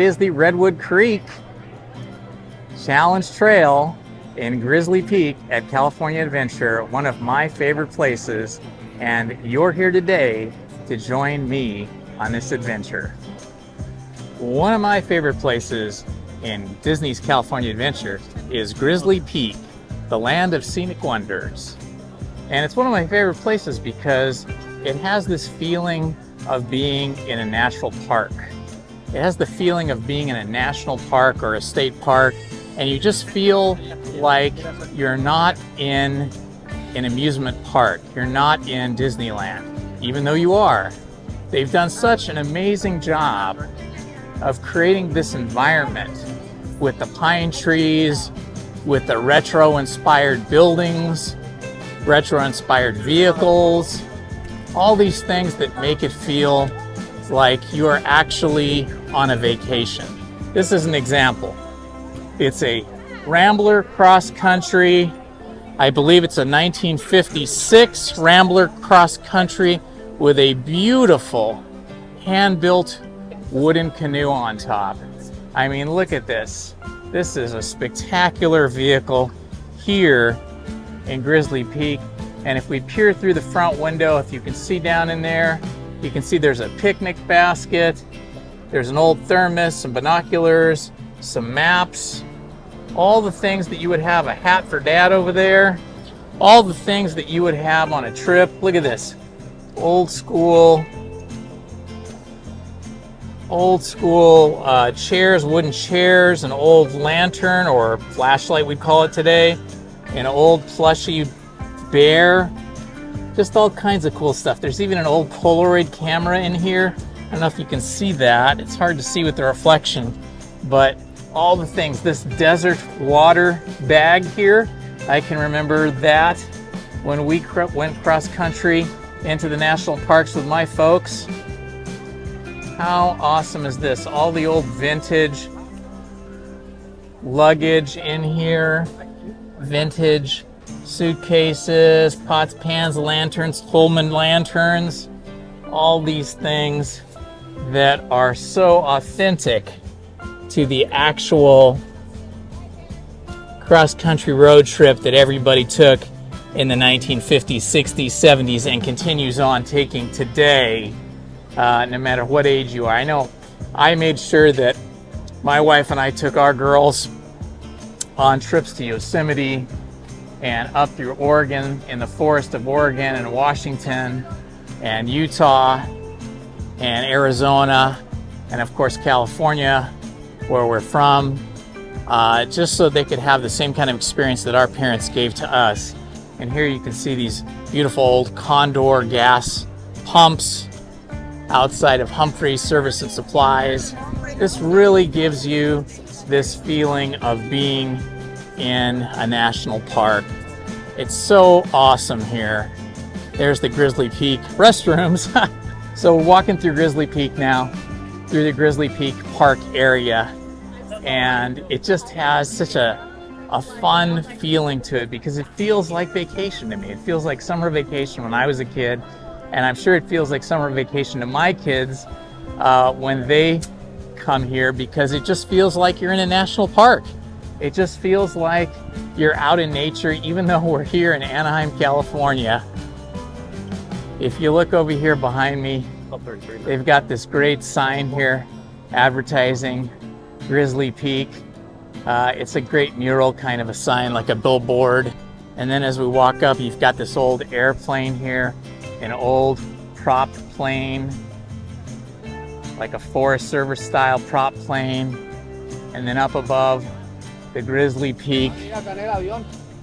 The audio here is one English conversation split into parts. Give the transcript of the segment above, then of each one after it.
Is the Redwood Creek Challenge Trail in Grizzly Peak at California Adventure, one of my favorite places, and you're here today to join me on this adventure. One of my favorite places in Disney's California Adventure is Grizzly Peak, the land of scenic wonders. And it's one of my favorite places because it has this feeling of being in a national park. It has the feeling of being in a national park or a state park, and you just feel like you're not in an amusement park. You're not in Disneyland, even though you are. They've done such an amazing job of creating this environment with the pine trees, with the retro-inspired buildings, retro-inspired vehicles, all these things that make it feel like you are actually on a vacation. This is an example. It's a Rambler cross country. I believe it's a 1956 Rambler cross country with a beautiful hand-built wooden canoe on top. I mean, look at this. This is a spectacular vehicle here in Grizzly Peak. And if we peer through the front window, if you can see down in there, you can see there's a picnic basket, there's an old thermos, some binoculars, some maps, all the things that you would have, a hat for dad over there, all the things that you would have on a trip. Look at this, old school chairs, wooden chairs, an old lantern or flashlight we'd call it today, an old plushy bear, just all kinds of cool stuff. There's even an old Polaroid camera in here. I don't know if you can see that. It's hard to see with the reflection, but all the things. This desert water bag here, I can remember that when we went cross country into the national parks with my folks. How awesome is this? All the old vintage luggage in here, vintage suitcases, pots, pans, lanterns, Pullman lanterns, all these things that are so authentic to the actual cross-country road trip that everybody took in the 1950s, 60s, 70s, and continues on taking today, no matter what age you are. I know I made sure that my wife and I took our girls on trips to Yosemite and up through Oregon, in the forest of Oregon and Washington and Utah and Arizona and of course California, where we're from, just so they could have the same kind of experience that our parents gave to us. And here you can see these beautiful old Condor gas pumps outside of Humphrey's Service and Supplies. This really gives you this feeling of being in a national park. It's so awesome here. There's the Grizzly Peak restrooms. So we're walking through Grizzly Peak now, through the Grizzly Peak Park area, and it just has such a fun feeling to it because it feels like vacation to me. It feels like summer vacation when I was a kid, and I'm sure it feels like summer vacation to my kids when they come here, because it just feels like you're in a national park. It just feels like you're out in nature, even though we're here in Anaheim, California. If you look over here behind me, they've got this great sign here advertising Grizzly Peak. It's a great mural kind of a sign, like a billboard. And then as we walk up, you've got this old airplane here, an old prop plane, like a Forest Service style prop plane. And then up above, the Grizzly Peak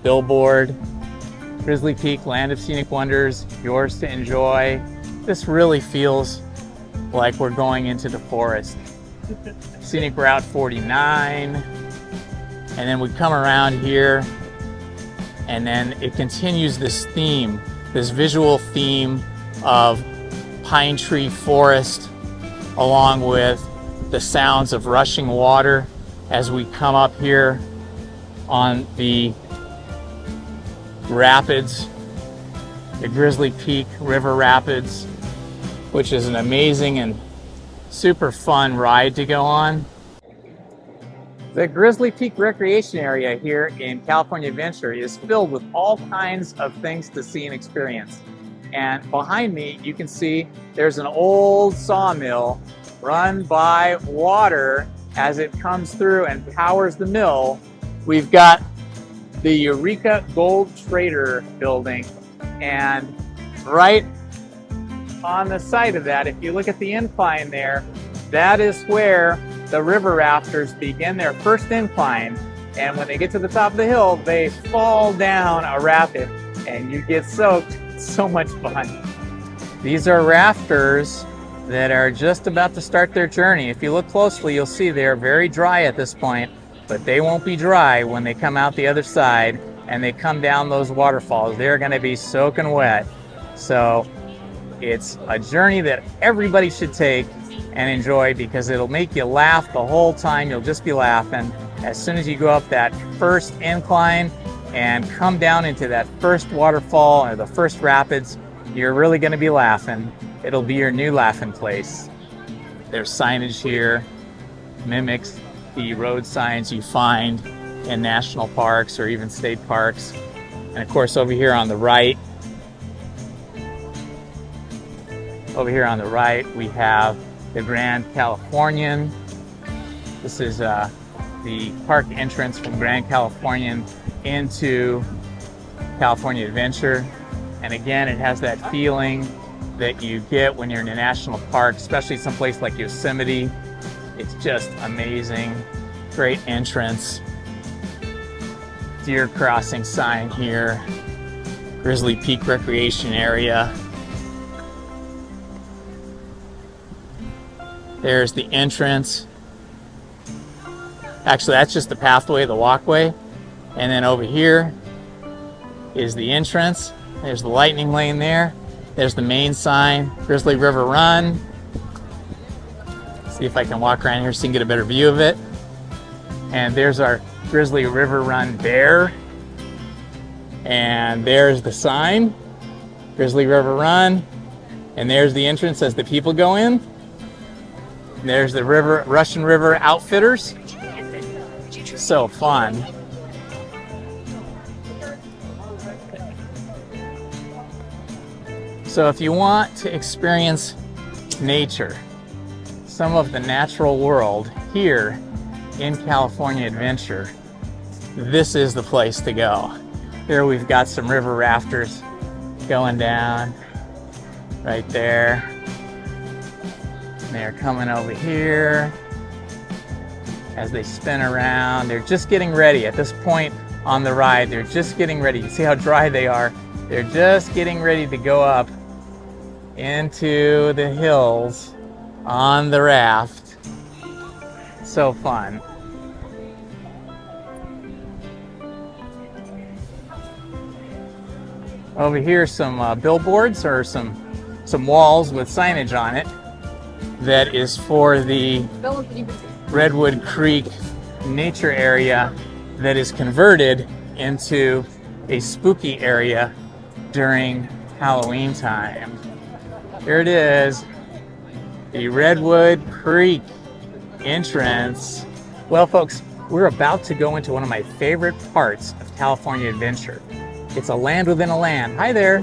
billboard. Grizzly Peak, land of scenic wonders, yours to enjoy. This really feels like we're going into the forest. Scenic Route 49. And then we come around here, and then it continues this theme, this visual theme of pine tree forest, along with the sounds of rushing water as we come up here on the rapids, the Grizzly Peak River Rapids, which is an amazing and super fun ride to go on. The Grizzly Peak Recreation Area here in California Adventure is filled with all kinds of things to see and experience. And behind me, you can see there's an old sawmill run by water as it comes through and powers the mill. We've got the Eureka Gold Trader building, and right on the side of that, if you look at the incline there, that is where the river rafters begin their first incline, and when they get to the top of the hill, they fall down a rapid and you get soaked. So much fun. These are rafters that are just about to start their journey. If you look closely, you'll see they're very dry at this point, but they won't be dry when they come out the other side and they come down those waterfalls. They're going to be soaking wet. So it's a journey that everybody should take and enjoy, because it'll make you laugh the whole time. You'll just be laughing. As soon as you go up that first incline and come down into that first waterfall or the first rapids, you're really going to be laughing. It'll be your new laughing place. There's signage here, mimics the road signs you find in national parks or even state parks. And of course, over here on the right, we have the Grand Californian. This is the park entrance from Grand Californian into California Adventure. And again, it has that feeling that you get when you're in a national park, especially someplace like Yosemite. It's just amazing. Great entrance. Deer crossing sign here. Grizzly Peak Recreation Area. There's the entrance. Actually, that's just the pathway, the walkway. And then over here is the entrance. There's the lightning lane there. There's the main sign, Grizzly River Run. See if I can walk around here so you can get a better view of it. And there's our Grizzly River Run bear. And there's the sign, Grizzly River Run. And there's the entrance as the people go in. And there's the Russian River Outfitters. So fun. So if you want to experience nature, some of the natural world here in California Adventure, this is the place to go. Here we've got some river rafters going down right there. And they're coming over here as they spin around. They're just getting ready at this point on the ride. They're just getting ready. You see how dry they are? They're just getting ready to go up into the hills on the raft. So fun. Over here, some billboards or some walls with signage on it that is for the Redwood Creek nature area that is converted into a spooky area during Halloween time. Here it is, the Redwood Creek entrance. Well, folks, we're about to go into one of my favorite parts of California Adventure. It's a land within a land. Hi there.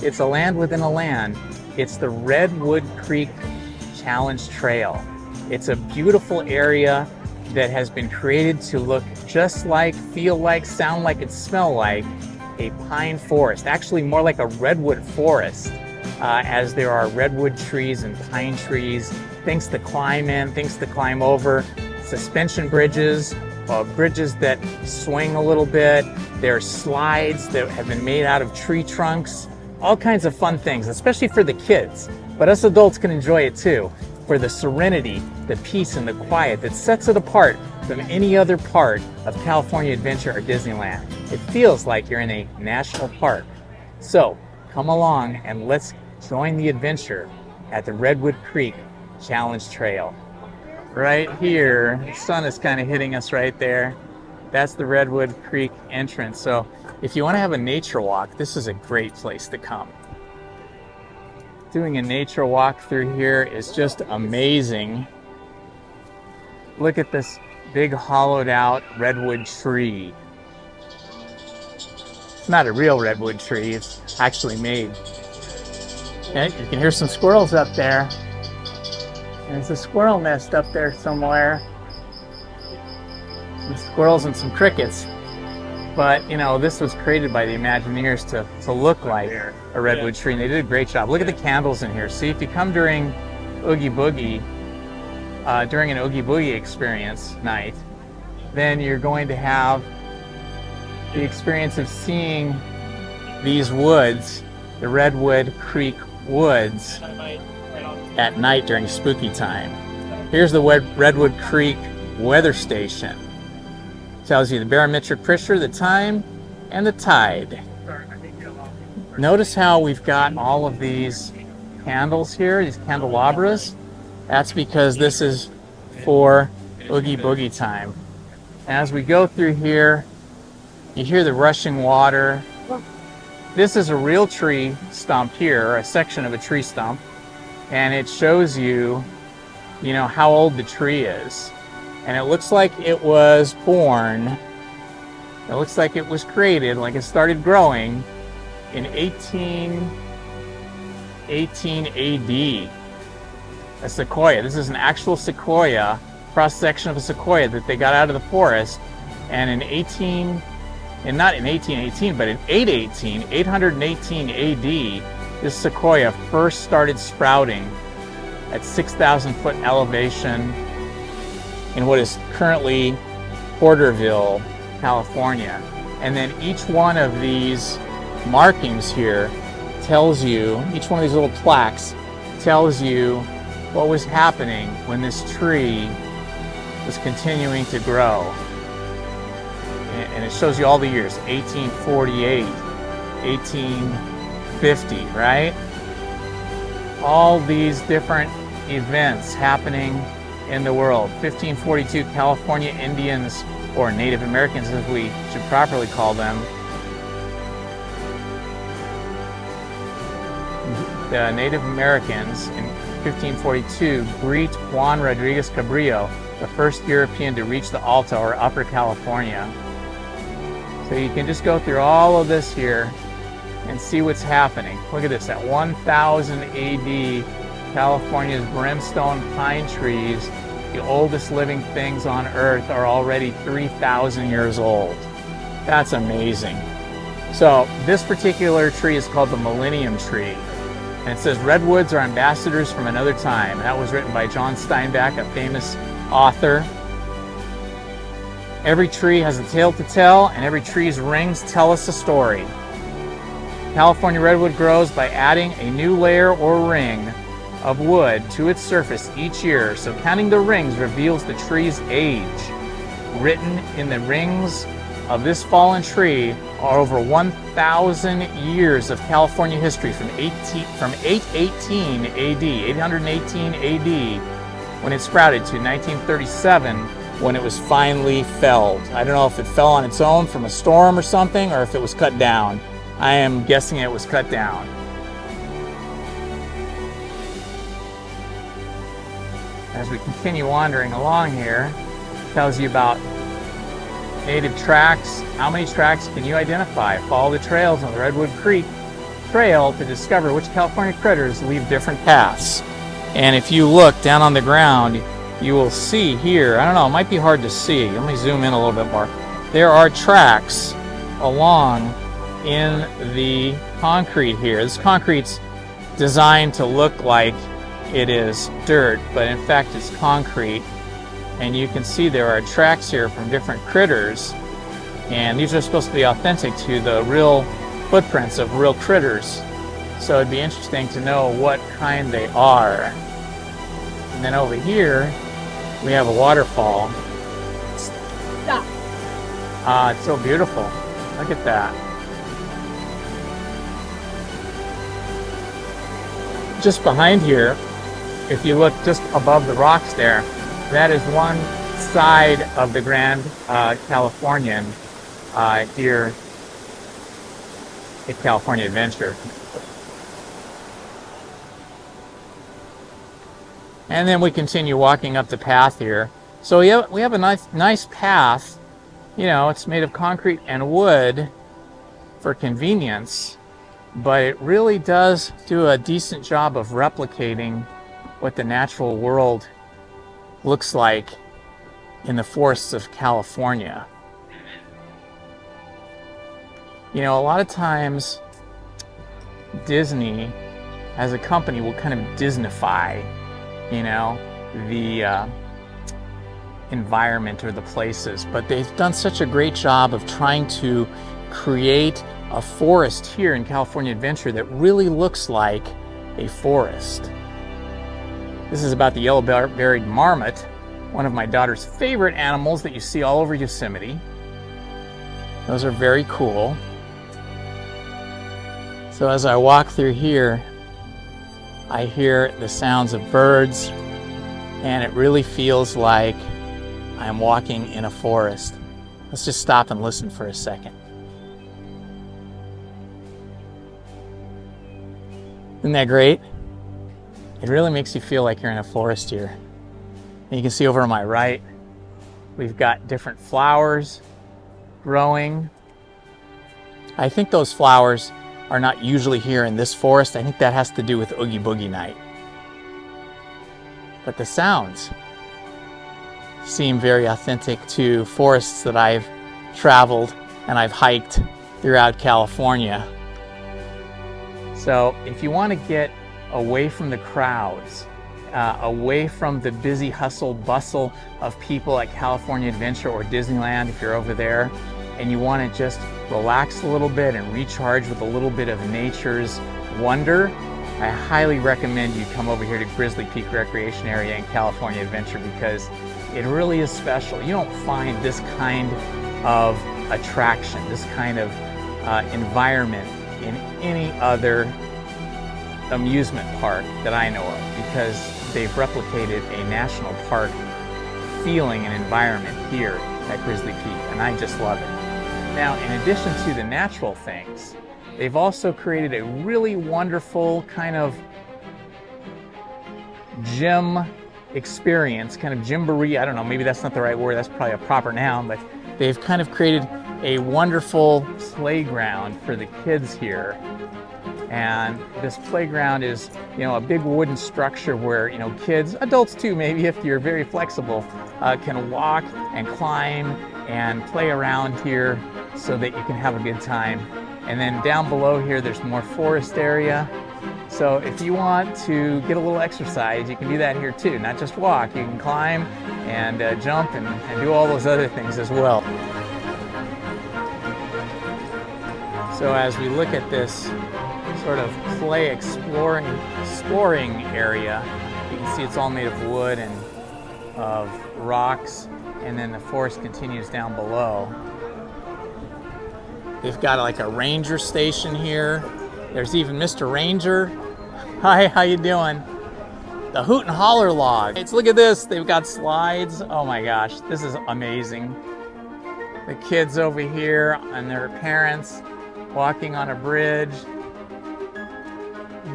It's a land within a land. It's the Redwood Creek Challenge Trail. It's a beautiful area that has been created to look just like, feel like, sound like, and smell like a pine forest. Actually, more like a redwood forest. As there are redwood trees and pine trees, things to climb in, things to climb over, suspension bridges, bridges that swing a little bit. There are slides that have been made out of tree trunks, all kinds of fun things, especially for the kids. But us adults can enjoy it too, for the serenity, the peace, and the quiet that sets it apart from any other part of California Adventure or Disneyland. It feels like you're in a national park. So come along and let's join the adventure at the Redwood Creek Challenge Trail. Right here, the sun is kind of hitting us right there. That's the Redwood Creek entrance. So if you want to have a nature walk, this is a great place to come. Doing a nature walk through here is just amazing. Look at this big hollowed out redwood tree. It's not a real redwood tree, it's actually made. Okay, you can hear some squirrels up there. There's a squirrel nest up there somewhere. Some squirrels and some crickets. But, you know, this was created by the Imagineers to look like a redwood tree, and they did a great job. Look at the candles in here. See, if you come during Oogie Boogie, during an Oogie Boogie experience night, then you're going to have the experience of seeing these woods, the Redwood Creek Woods, at night during spooky time. Here's the Redwood Creek weather station. Tells you the barometric pressure, the time, and the tide. Notice how we've got all of these candles here, these candelabras. That's because this is for Oogie Boogie time. As we go through here, you hear the rushing water. This is a real tree stump here, a section of a tree stump, and it shows you, you know, how old the tree is. And it looks like it was born, it looks like it was created, like it started growing in 18 AD. A sequoia. This is an actual sequoia, cross-section of a sequoia that they got out of the forest. And in not in 1818, but in 818 AD, this sequoia first started sprouting at 6,000 foot elevation in what is currently Porterville, California. And then each one of these markings here tells you, each one of these little plaques tells you what was happening when this tree was continuing to grow. And it shows you all the years, 1848, 1850, right? All these different events happening in the world. 1542, California Indians, or Native Americans as we should properly call them. The Native Americans in 1542 greet Juan Rodriguez Cabrillo, the first European to reach the Alta, or Upper California. So you can just go through all of this here and see what's happening. Look at this, at 1000 AD, California's brimstone pine trees, the oldest living things on Earth, are already 3,000 years old. That's amazing. So this particular tree is called the Millennium Tree. And it says, redwoods are ambassadors from another time. That was written by John Steinbeck, a famous author. Every tree has a tale to tell, and every tree's rings tell us a story. California redwood grows by adding a new layer or ring of wood to its surface each year, so counting the rings reveals the tree's age. Written in the rings of this fallen tree are over 1,000 years of California history from 818 AD, 818 AD, when it sprouted, to 1937, when it was finally felled. I don't know if it fell on its own from a storm or something, or if it was cut down. I am guessing it was cut down. As we continue wandering along here, it tells you about native tracks. How many tracks can you identify? Follow the trails on the Redwood Creek Trail to discover which California critters leave different paths. And if you look down on the ground, you will see here, I don't know, it might be hard to see. Let me zoom in a little bit more. There are tracks along in the concrete here. This concrete's designed to look like it is dirt, but in fact it's concrete. And you can see there are tracks here from different critters, and these are supposed to be authentic to the real footprints of real critters. So it'd be interesting to know what kind they are. And then over here we have a waterfall. Stop. It's so beautiful. Look at that. Just behind here, if you look just above the rocks there, that is one side of the Grand Californian here at California Adventure. And then we continue walking up the path here. So we have a nice path. You know, it's made of concrete and wood for convenience, but it really does do a decent job of replicating what the natural world looks like in the forests of California. You know, a lot of times Disney as a company will kind of Disneyfy, you know, the environment or the places, but they've done such a great job of trying to create a forest here in California Adventure that really looks like a forest. This is about the yellow-bellied marmot, one of my daughter's favorite animals that you see all over Yosemite. Those are very cool. So as I walk through here, I hear the sounds of birds, and it really feels like I'm walking in a forest. Let's just stop and listen for a second. Isn't that great? It really makes you feel like you're in a forest here. And you can see over on my right, we've got different flowers growing. I think those flowers are not usually here in this forest. I think that has to do with Oogie Boogie Night. But the sounds seem very authentic to forests that I've traveled and I've hiked throughout California. So if you want to get away from the crowds, away from the busy hustle bustle of people at California Adventure or Disneyland if you're over there, and you want to just relax a little bit and recharge with a little bit of nature's wonder, I highly recommend you come over here to Grizzly Peak Recreation Area in California Adventure, because it really is special. You don't find this kind of attraction, this kind of environment in any other amusement park that I know of, because they've replicated a national park feeling and environment here at Grizzly Peak, and I just love it. Now, in addition to the natural things, they've also created a really wonderful kind of gym experience, kind of gymboree. I don't know, maybe that's not the right word, that's probably a proper noun, but they've kind of created a wonderful playground for the kids here. And this playground is, you know, a big wooden structure where, you know, kids, adults too, maybe if you're very flexible, can walk and climb and play around here so that you can have a good time. And then down below here, there's more forest area. So if you want to get a little exercise, you can do that here too. Not just walk, you can climb and jump and do all those other things as well. So as we look at this sort of play exploring area, you can see it's all made of wood and of rocks, and then the forest continues down below. They've got like a ranger station here. There's even Mr. Ranger. Hi, how you doing? The Hoot and Holler log. Let's look at this. They've got slides. Oh my gosh, this is amazing. The kids over here and their parents walking on a bridge.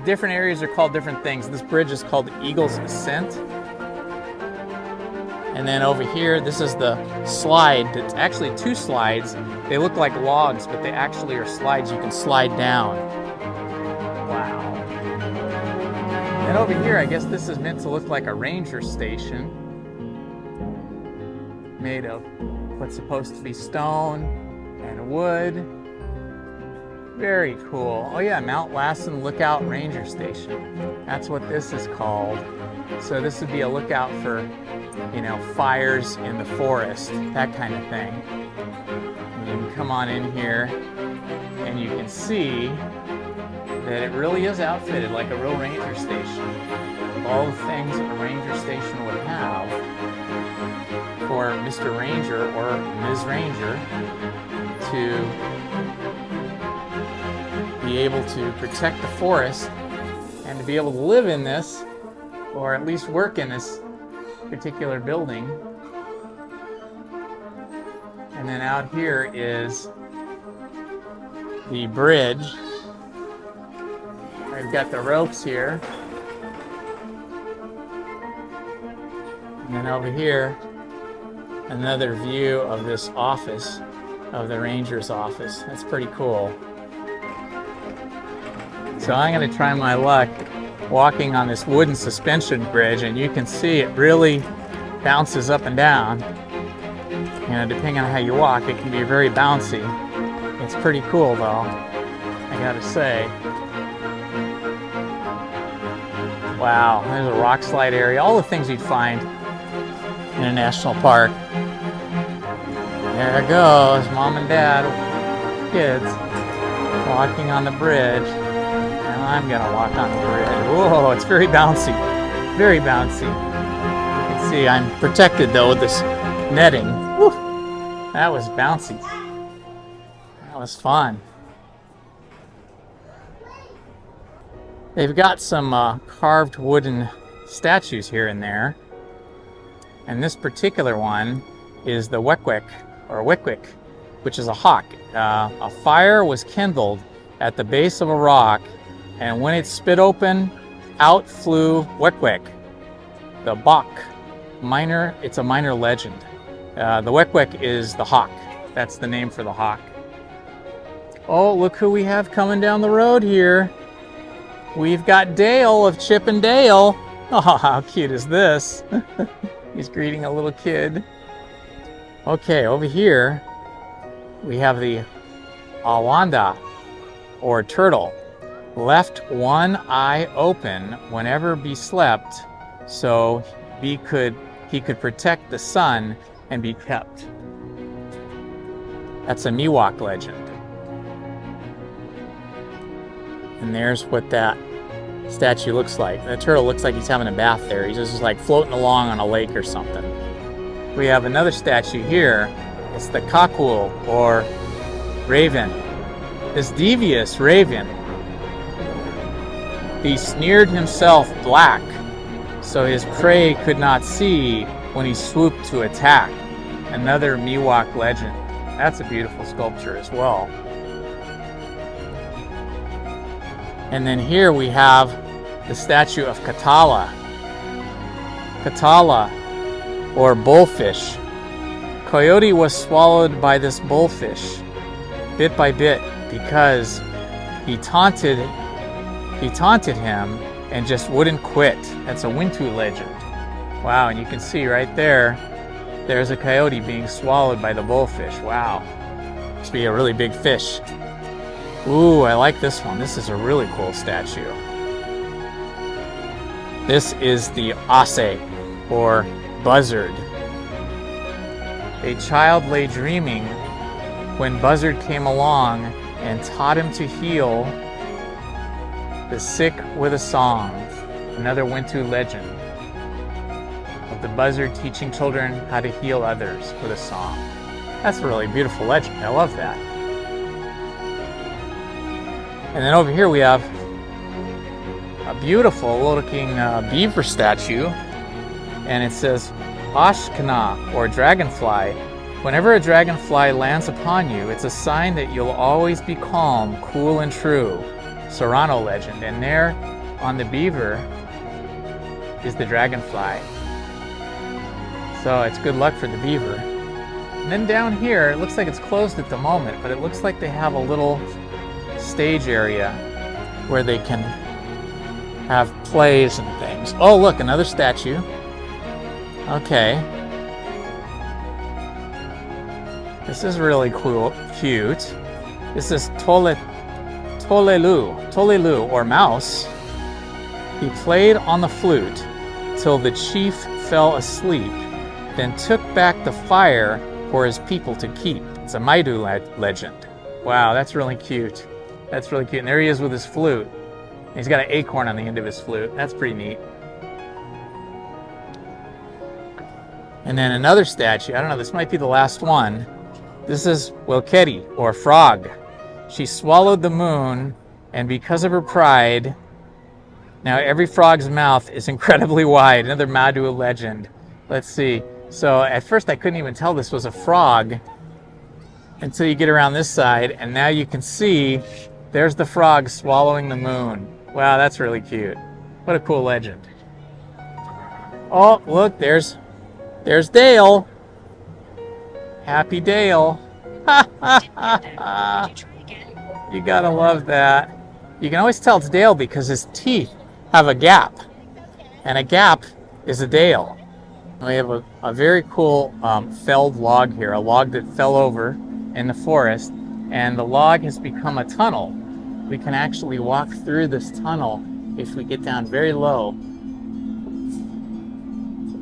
Different areas are called different things. This bridge is called Eagle's Ascent. And then over here, this is the slide. It's actually two slides. They look like logs, but they actually are slides you can slide down. Wow. And over here, I guess this is meant to look like a ranger station made of what's supposed to be stone and wood. Very cool. Oh yeah, Mount Lassen Lookout Ranger Station. That's what this is called. So this would be a lookout for, you know, fires in the forest, that kind of thing. And you can come on in here and you can see that it really is outfitted like a real ranger station. All the things a ranger station would have for Mr. Ranger or Ms. Ranger to be able to protect the forest and to be able to live in this, or at least work in this particular building. And then out here is the bridge. I've got the ropes here. And then over here, Another view of this office, of the ranger's office. That's pretty cool. So I'm going to try my luck walking on this wooden suspension bridge, and you can see it really bounces up and down. You know, depending on how you walk, it can be very bouncy. It's pretty cool though, I gotta say. Wow, there's a rock slide area, all the things you'd find in a national park. There it goes, mom and dad, kids, walking on the bridge. And I'm gonna walk on the bridge. Whoa, it's very bouncy, very bouncy. You can see I'm protected though with this netting. Woo, that was bouncy. That was fun. They've got some carved wooden statues here and there. And this particular one is the Wekwek, or Wikwik, which is a hawk. A fire was kindled at the base of a rock, and when it split open, out flew Wekwek, the bok. It's a minor legend. The Wekwek is the hawk. That's the name for the hawk. Oh, look who we have coming down the road here. We've got Dale of Chip and Dale. Oh, how cute is this? He's greeting a little kid. Okay, over here we have the Awanda, or turtle. Left one eye open whenever be slept, so he could protect the sun and be kept. That's a Miwok legend. And there's what that statue looks like. The turtle looks like he's having a bath there. He's just like floating along on a lake or something. We have another statue here. It's the Kakul, or raven. This devious raven, he smeared himself black so his prey could not see when he swooped to attack. Another Miwok legend. That's a beautiful sculpture as well. And then here we have the statue of Katala. Katala, or bullfish. Coyote was swallowed by this bullfish, bit by bit, because he taunted him and just wouldn't quit. That's a Wintu legend. Wow, and you can see right there, there's a coyote being swallowed by the bullfish. Wow, must be a really big fish. Ooh, I like this one. This is a really cool statue. This is the Ase, or buzzard. A child lay dreaming when buzzard came along and taught him to heal the sick with a song. Another Wintu legend of the buzzard teaching children how to heal others with a song. That's a really beautiful legend. I love that. And then over here we have a beautiful looking beaver statue, and it says Ashkana, or dragonfly. Whenever a dragonfly lands upon you, it's a sign that you'll always be calm, cool, and true. Serrano legend. And there on the beaver is the dragonfly. So it's good luck for the beaver. And then down here, it looks like it's closed at the moment, but it looks like they have a little stage area where they can have plays and things. Oh, look, another statue. Okay. This is really cool, cute. This is Tolelu, or mouse. He played on the flute till the chief fell asleep, then took back the fire for his people to keep. It's a Maidu legend. Wow, that's really cute. That's really cute. And there he is with his flute. He's got an acorn on the end of his flute. That's pretty neat. And then another statue. I don't know, this might be the last one. This is Wilketi, or frog. She swallowed the moon, and because of her pride, now every frog's mouth is incredibly wide. Another Madu legend. Let's see. So at first I couldn't even tell this was a frog until you get around this side, and now you can see there's the frog swallowing the moon. Wow, that's really cute. What a cool legend. Oh, look, there's Dale. Happy Dale. You gotta love that. You can always tell it's Dale because his teeth have a gap, and a gap is a Dale. We have a very cool felled log here, a log that fell over in the forest, and the log has become a tunnel. We can actually walk through this tunnel if we get down very low.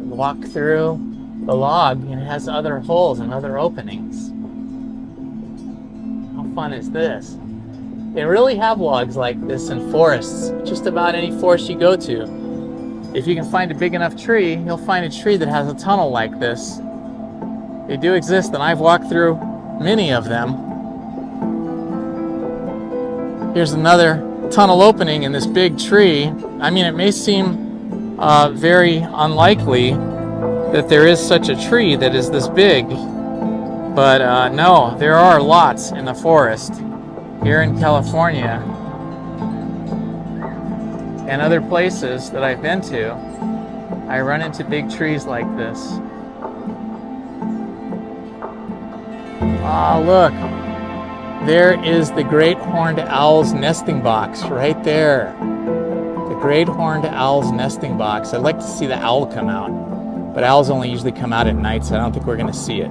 Walk through the log, and it has other holes and other openings. How fun is this? They really have logs like this in forests, just about any forest you go to. If you can find a big enough tree, you'll find a tree that has a tunnel like this. They do exist, and I've walked through many of them. Here's another tunnel opening in this big tree. I mean, it may seem very unlikely that there is such a tree that is this big, but no, there are lots in the forest here in California and other places that I've been to. I run into big trees like this. Ah, look, there is the great horned owl's nesting box right there. The great horned owl's nesting box. I'd like to see the owl come out, but owls only usually come out at night, so I don't think we're going to see it.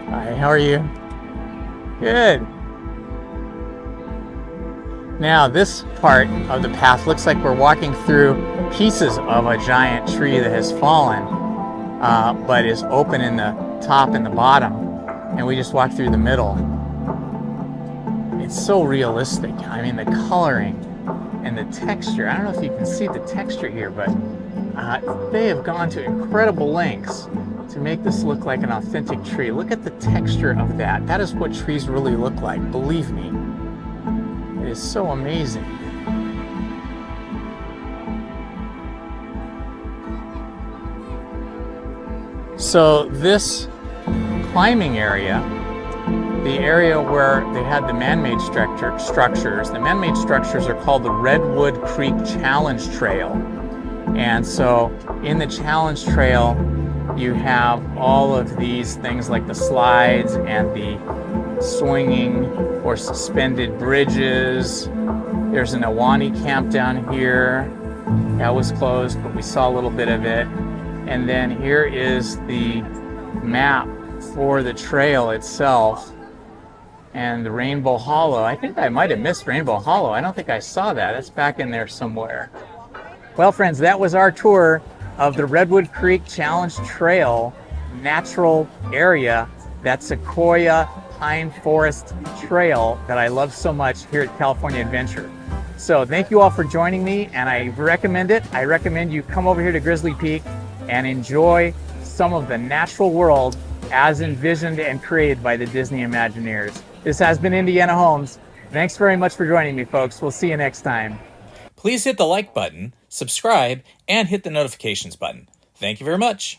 Hi, how are you? Good. Now this part of the path looks like we're walking through pieces of a giant tree that has fallen, but is open in the top and the bottom, and we just walk through the middle. It's so realistic. I mean, the coloring and the texture. I don't know if you can see the texture here, but they have gone to incredible lengths to make this look like an authentic tree. Look at the texture of that. That is what trees really look like, believe me. It is so amazing. So this climbing area, the area where they had the man-made structures, the man-made structures are called the Redwood Creek Challenge Trail. And so in the Challenge Trail, you have all of these things like the slides and the swinging or suspended bridges. There's an Awani camp down here. That was closed, but we saw a little bit of it. And then here is the map for the trail itself and the Rainbow Hollow. I think I might have missed Rainbow Hollow. I don't think I saw that. It's back in there somewhere. Well, friends, that was our tour of the Redwood Creek Challenge Trail natural area, that Sequoia Pine Forest Trail that I love so much here at California Adventure. So thank you all for joining me, and I recommend it. I recommend you come over here to Grizzly Peak and enjoy some of the natural world as envisioned and created by the Disney Imagineers. This has been Indiana Homes. Thanks very much for joining me, folks. We'll see you next time. Please hit the like button, subscribe, and hit the notifications button. Thank you very much.